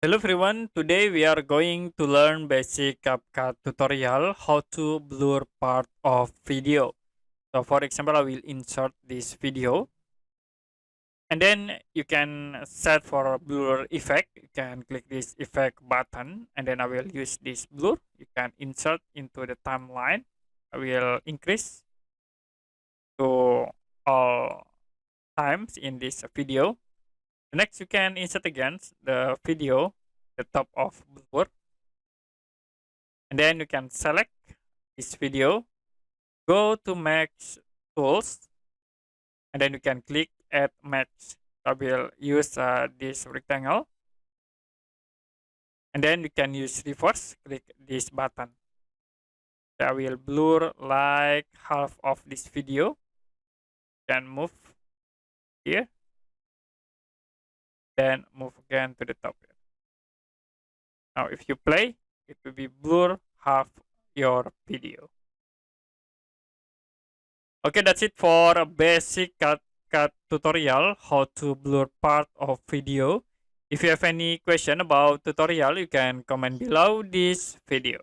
Hello everyone, today we are going to learn basic CapCut tutorial how to blur part of video. So for example, I will insert this video and then you can set for a blur effect. You can click this effect button and then I will use this blur. You can insert into the timeline. I will increase to all times in this video. Next, you can insert again the video, the top of blur. And then you can select this video, go to match tools, and then you can click add match. I will use this rectangle, and then you can use reverse, click this button. I will blur like half of this video. Then move here, then move again to the top here. Now if you play, it will be blur half your video. Okay, that's it for a basic CapCut tutorial how to blur part of video. If you have any question about tutorial, you can comment below this video.